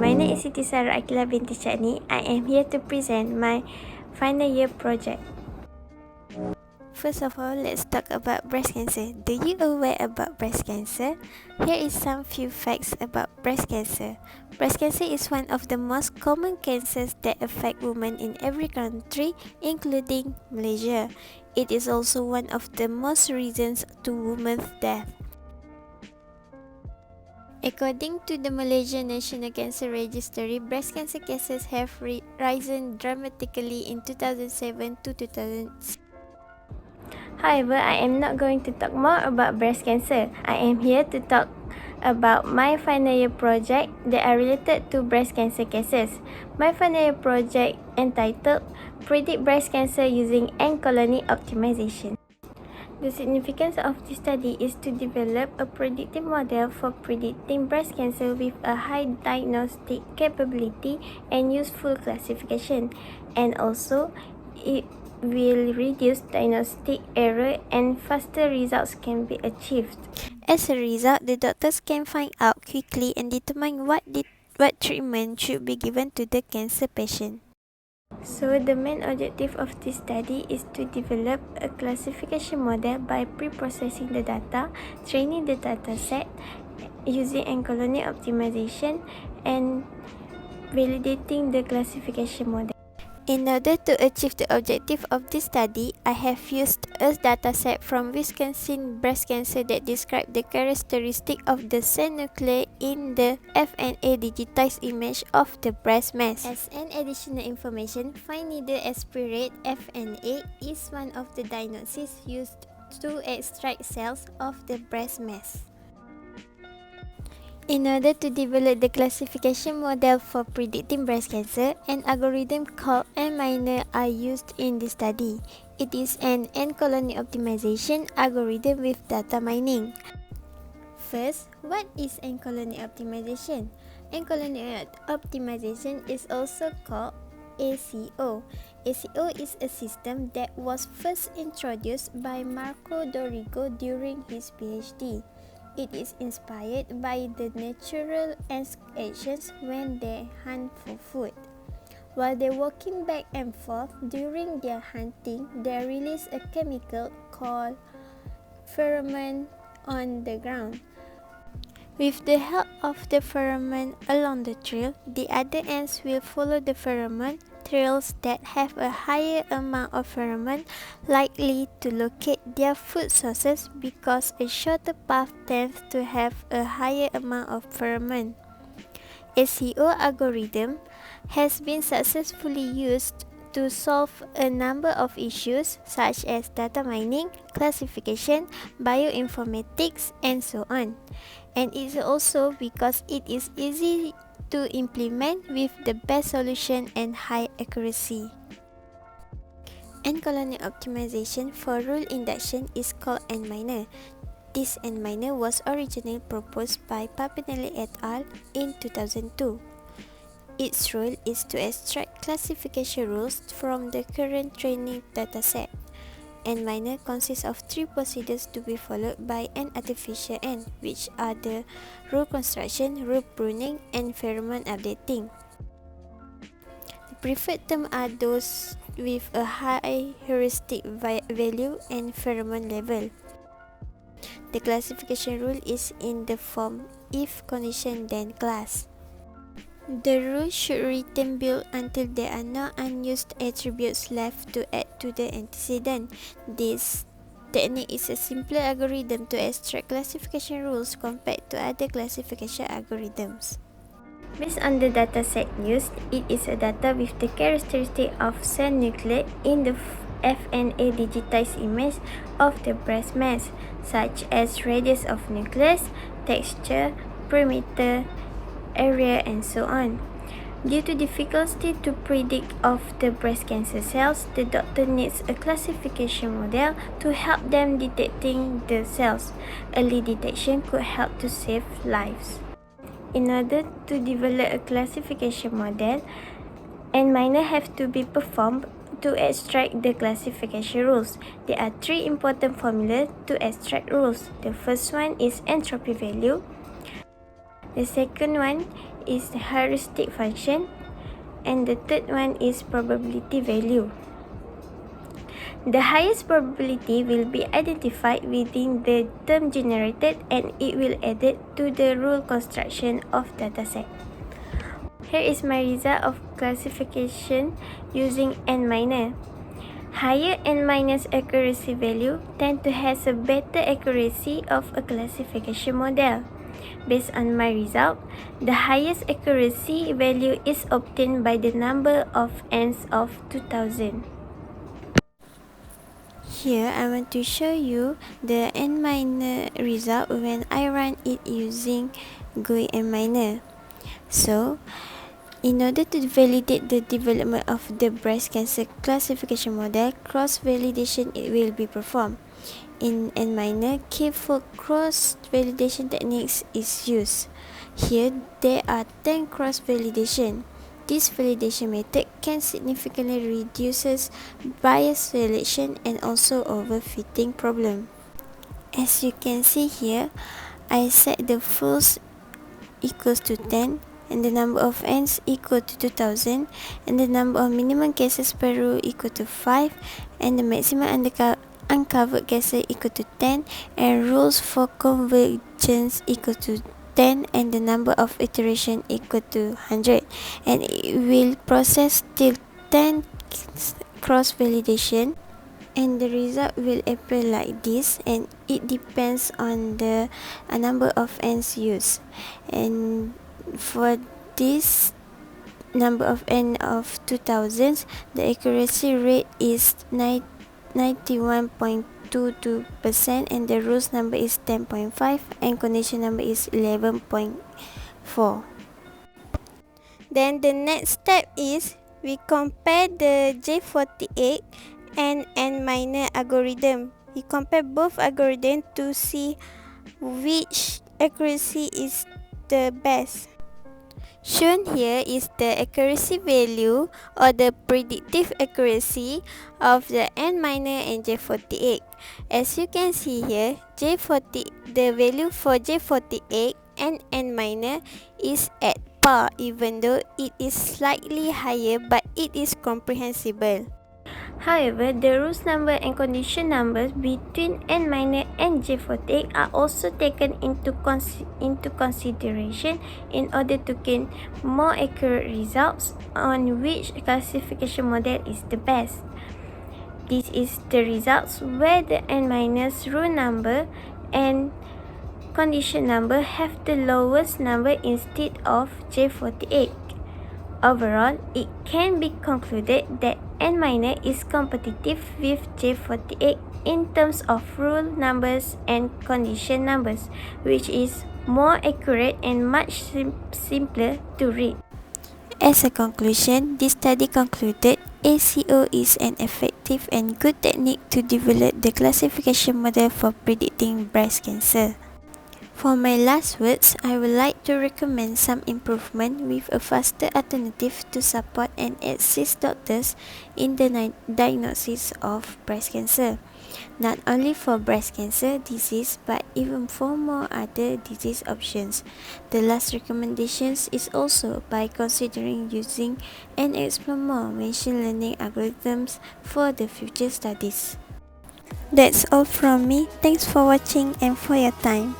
my name is Siti Sarah Akila binti Chani. I am here to present my final year project. First of all, let's talk about breast cancer. Do you aware about breast cancer? Here is some few facts about breast cancer. Breast cancer is one of the most common cancers that affect women in every country, including Malaysia. It is also one of the most reasons to women's death. According to the Malaysian National Cancer Registry, breast cancer cases have risen dramatically in 2007 to 2006. However, I am not going to talk more about breast cancer. I am here to talk about my final year project that are related to breast cancer cases. My final year project entitled Predict Breast Cancer Using Ant Colony Optimization. The significance of this study is to develop a predictive model for predicting breast cancer with a high diagnostic capability and useful classification, and also it will reduce diagnostic error and faster results can be achieved. As a result, the doctors can find out quickly and determine what treatment should be given to the cancer patient. So the main objective of this study is to develop a classification model by pre-processing the data, training the data set, using ant colony optimization, and validating the classification model. In order to achieve the objective of this study, I have used a dataset from Wisconsin breast cancer that describe the characteristic of the cell nuclei in the FNA digitized image of the breast mass. As an additional information, fine needle aspirate FNA is one of the diagnoses used to extract cells of the breast mass. In order to develop the classification model for predicting breast cancer, an algorithm called N-minor are used in this study. It is an ant colony optimization algorithm with data mining. First, what is ant colony optimization? Ant colony optimization is also called ACO. ACO is a system that was first introduced by Marco Dorigo during his PhD. It is inspired by the natural ants' actions when they hunt for food. While they're walking back and forth during their hunting, they release a chemical called pheromone on the ground. With the help of the pheromone along the trail, the other ants will follow the pheromone trails that have a higher amount of pheromone likely to locate their food sources because a shorter path tends to have a higher amount of pheromone. ACO algorithm has been successfully used to solve a number of issues such as data mining, classification, bioinformatics, and so on. And it's also because it is easy to implement with the best solution and high accuracy. Ant colony optimization for rule induction is called N-minor. This N-minor was originally proposed by Papinelli et al. In 2002. Its role is to extract classification rules from the current training dataset. N-minor consists of 3 procedures to be followed by an artificial ant, which are the rule construction, rule pruning, and pheromone updating. The preferred terms are those with a high heuristic value and pheromone level. The classification rule is in the form if condition then class. The rule should retain build until there are no unused attributes left to add to the antecedent. This technique is a simpler algorithm to extract classification rules compared to other classification algorithms. Based on the dataset used, it is a data with the characteristic of cell nuclei in the FNA digitized image of the breast mass, such as radius of nucleus, texture, perimeter, area, and so on. Due to difficulty to predict of the breast cancer cells, the doctor needs a classification model to help them detecting the cells. Early detection could help to save lives. In order to develop a classification model, N-minor have to be performed to extract the classification rules. There are 3 important formulas to extract rules. The first one is entropy value. The second one is the heuristic function, and the third one is probability value. The highest probability will be identified within the term generated, and it will added to the rule construction of dataset. Here is my result of classification using N minor. Higher N minus accuracy value tend to have a better accuracy of a classification model. Based on my result, the highest accuracy value is obtained by the number of N's of 2000. Here I want to show you the N minor result when I run it using GUI N minor. So, in order to validate the development of the breast cancer classification model, cross-validation will be performed. In N minor, careful cross-validation techniques is used. Here, there are 10 cross-validation. This validation method can significantly reduce bias selection and also overfitting problem. As you can see here, I set the false equals to 10, and the number of N's equal to 2000, and the number of minimum cases per row equal to 5, and the maximum uncovered cases equal to 10, and rules for convergence equal to 10, and the number of iteration equal to 100, and it will process till 10 cross validation, and the result will appear like this, and it depends on the number of N's used. And for this number of N of 2000s, the accuracy rate is 91.22%, and the rules number is 10.5, and condition number is 11.4. Then the next step is we compare the J48 and N minor algorithm. We compare both algorithms to see which accuracy is the best. Shown here is the accuracy value or the predictive accuracy of the N minor and J48. As you can see here, the value for J48 and N minor is at par, even though it is slightly higher, but it is comprehensible. However, the rules number and condition numbers between N minor and J48 are also taken into consideration in order to gain more accurate results on which classification model is the best. This is the results where the N minus rule number and condition number have the lowest number instead of J48. Overall, it can be concluded that N minor is competitive with J48 in terms of rule numbers and condition numbers, which is more accurate and much simpler to read. As a conclusion, this study concluded ACO is an effective and good technique to develop the classification model for predicting breast cancer. For my last words, I would like to recommend some improvement with a faster alternative to support and assist doctors in the diagnosis of breast cancer. Not only for breast cancer disease, but even for more other disease options. The last recommendations is also by considering using and explore more machine learning algorithms for the future studies. That's all from me. Thanks for watching and for your time.